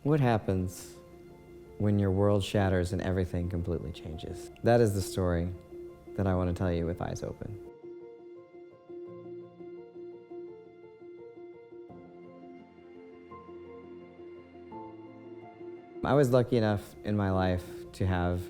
What happens when your world shatters and everything completely changes? That is the story that I want to tell you with eyes open. I was lucky enough in my life to have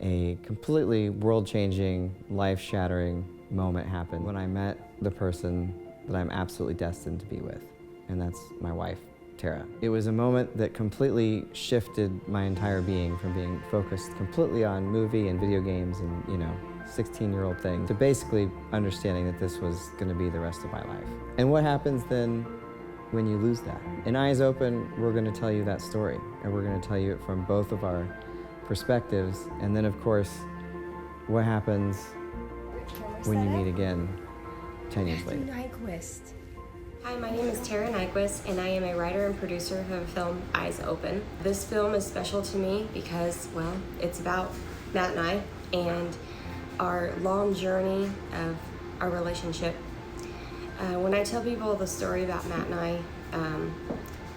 a completely world-changing, life-shattering moment happen when I met the person that I'm absolutely destined to be with, and that's my wife, Tara. It was a moment that completely shifted my entire being from being focused completely on movie and video games and, 16-year-old thing to basically understanding that this was going to be the rest of my life. And what happens then when you lose that? In Eyes Open, we're going to tell you that story, and we're going to tell you it from both of our perspectives. And then, of course, what happens when you meet again 10 years later. Nyquist. Hi, my name is Tara Nyquist, and I am a writer and producer of the film Eyes Open. This film is special to me because, well, it's about Matt and I and our long journey of our relationship. When I tell people the story about Matt and I,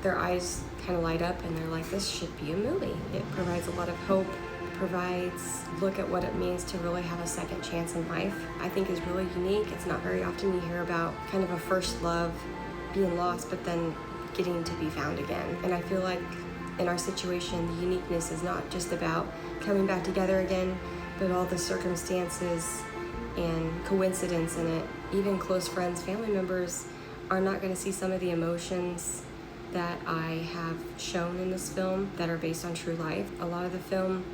their eyes kind of light up and they're like, this should be a movie. It provides a lot of hope, provides look at what it means to really have a second chance in life. I think is really unique. It's not very often you hear about kind of a first love being lost but then getting to be found again. And I feel like in our situation, the uniqueness is not just about coming back together again, but all the circumstances and coincidence in it. Even close friends, family members are not going to see some of the emotions that I have shown in this film that are based on true life. A lot of the film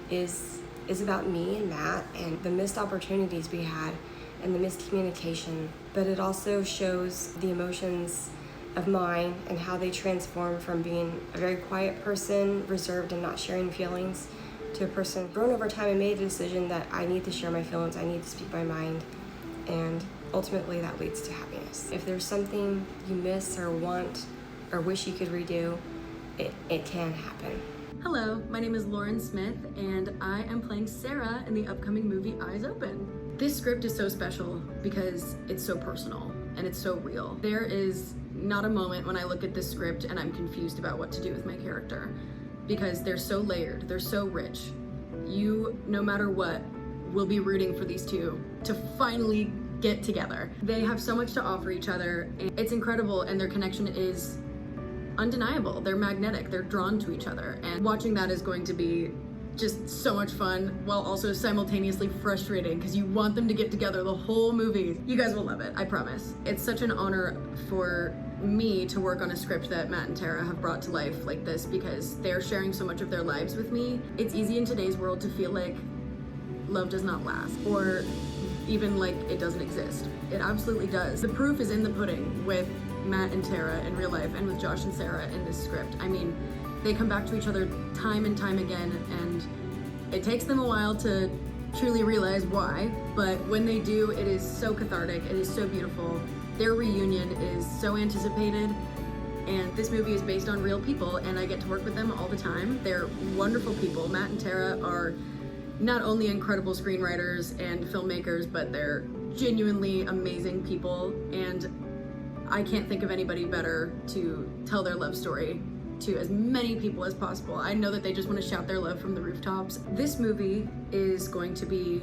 is about me and Matt and the missed opportunities we had and the miscommunication, but it also shows the emotions of mine and how they transform from being a very quiet person, reserved and not sharing feelings, to a person grown over time and made a decision that I need to share my feelings, I need to speak my mind, and ultimately that leads to happiness. If there's something you miss or want or wish you could redo, it can happen. Hello, my name is Lauren Smith, and I am playing Sarah in the upcoming movie Eyes Open. This script is so special because it's so personal and it's so real. There is not a moment when I look at this script and I'm confused about what to do with my character, because they're so layered, they're so rich. You, no matter what, will be rooting for these two to finally get together. They have so much to offer each other. It's incredible, and their connection is undeniable. They're magnetic, they're drawn to each other, and watching that is going to be just so much fun while also simultaneously frustrating because you want them to get together the whole movie. You guys will love it, I promise. It's such an honor for me to work on a script that Matt and Tara have brought to life like this because they're sharing so much of their lives with me. It's easy in today's world to feel like love does not last, or even like it doesn't exist. It absolutely does. The proof is in the pudding with Matt and Tara in real life and with Josh and Sara in this script. I mean, they come back to each other time and time again, and it takes them a while to truly realize why, but when they do, it is so cathartic, it is so beautiful. Their reunion is so anticipated, and this movie is based on real people, and I get to work with them all the time. They're wonderful people. Matt and Tara are not only incredible screenwriters and filmmakers, but they're genuinely amazing people, and I can't think of anybody better to tell their love story to as many people as possible. I know that they just want to shout their love from the rooftops. This movie is going to be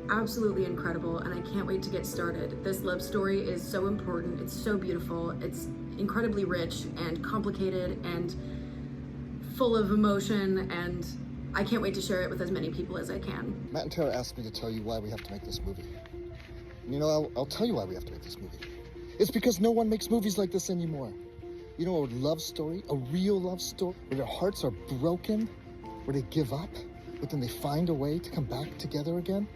absolutely incredible, and I can't wait to get started. This love story is so important, it's so beautiful, it's incredibly rich and complicated and full of emotion, and I can't wait to share it with as many people as I can. Matt and Tara asked me to tell you why we have to make this movie. And I'll tell you why we have to make this movie. It's because no one makes movies like this anymore. A love story, a real love story, where their hearts are broken, where they give up, but then they find a way to come back together again.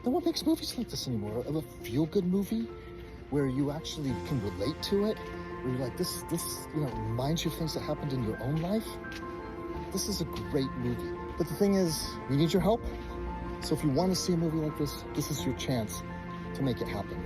No one makes movies like this anymore. A feel-good movie where you actually can relate to it, where you're like, this reminds you of things that happened in your own life. This is a great movie. But the thing is, we need your help. So if you want to see a movie like this is your chance to make it happen.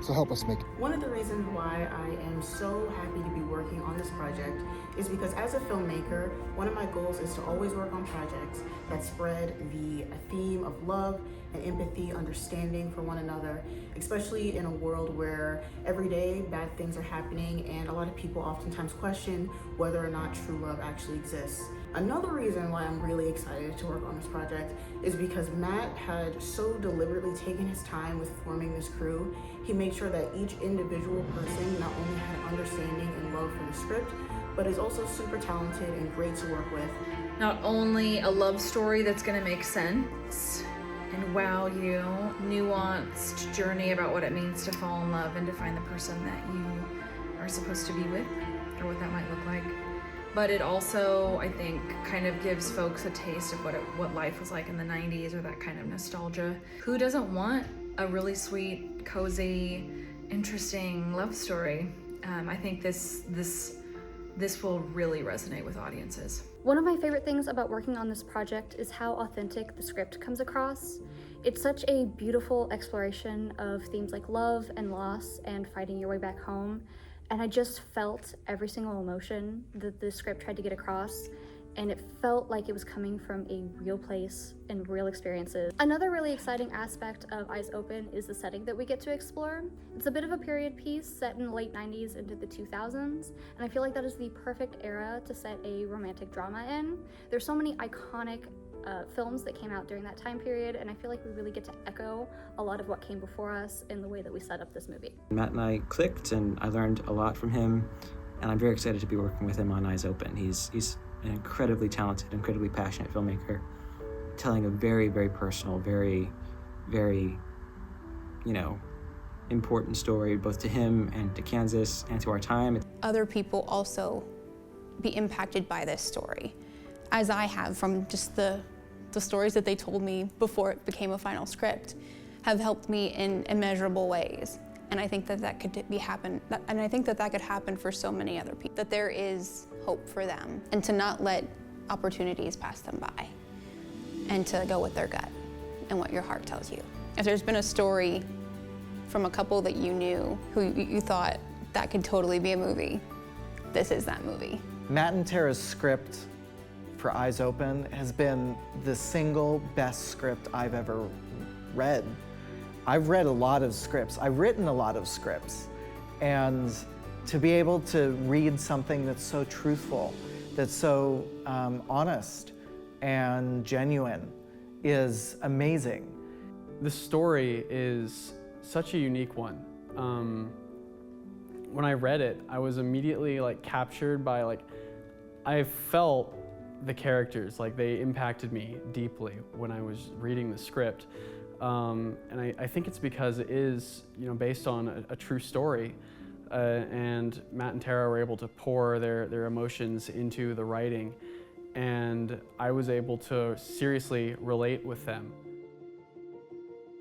So help us make it. One of the reasons why I am so happy to be working working on this project is because as a filmmaker, one of my goals is to always work on projects that spread the theme of love and empathy, understanding for one another, especially in a world where every day bad things are happening and a lot of people oftentimes question whether or not true love actually exists. Another reason why I'm really excited to work on this project is because Matt had so deliberately taken his time with forming this crew. He made sure that each individual person not only had understanding and love for the script, but is also super talented and great to work with. Not only a love story that's gonna make sense and wow you, nuanced journey about what it means to fall in love and to find the person that you are supposed to be with, or what that might look like. But it also, I think, kind of gives folks a taste of what life was like in the 90s, or that kind of nostalgia. Who doesn't want a really sweet, cozy, interesting love story? I think this will really resonate with audiences. One of my favorite things about working on this project is how authentic the script comes across. It's such a beautiful exploration of themes like love and loss and fighting your way back home. And I just felt every single emotion that the script tried to get across, and it felt like it was coming from a real place and real experiences. Another really exciting aspect of Eyes Open is the setting that we get to explore. It's a bit of a period piece set in the late 90s into the 2000s, and I feel like that is the perfect era to set a romantic drama in. There's so many iconic films that came out during that time period, and I feel like we really get to echo a lot of what came before us in the way that we set up this movie. Matt and I clicked, and I learned a lot from him, and I'm very excited to be working with him on Eyes Open. He's an incredibly talented, incredibly passionate filmmaker, telling a very, very personal, very, very, important story, both to him and to Kansas and to our time. Other people also be impacted by this story, as I have from just the stories that they told me before it became a final script, have helped me in immeasurable ways. And I think that could happen for so many other people, that there is hope for them, and to not let opportunities pass them by, and to go with their gut and what your heart tells you. If there's been a story from a couple that you knew who you thought that could totally be a movie, this is that movie. Matt and Tara's script for Eyes Open has been the single best script I've ever read. I've read a lot of scripts. I've written a lot of scripts. And to be able to read something that's so truthful, that's so honest and genuine is amazing. The story is such a unique one. When I read it, I was immediately captured by I felt the characters, they impacted me deeply when I was reading the script. And I think it's because it is, based on a true story. And Matt and Tara were able to pour their emotions into the writing, and I was able to seriously relate with them.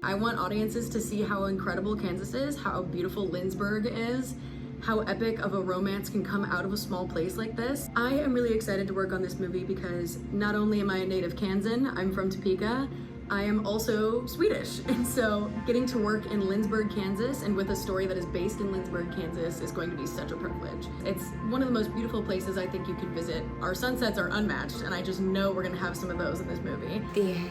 I want audiences to see how incredible Kansas is, how beautiful Lindsborg is, how epic of a romance can come out of a small place like this. I am really excited to work on this movie because not only am I a native Kansan, I'm from Topeka, I am also Swedish. And so getting to work in Lindsborg, Kansas, and with a story that is based in Lindsborg, Kansas is going to be such a privilege. It's one of the most beautiful places I think you could visit. Our sunsets are unmatched, and I just know we're gonna have some of those in this movie. The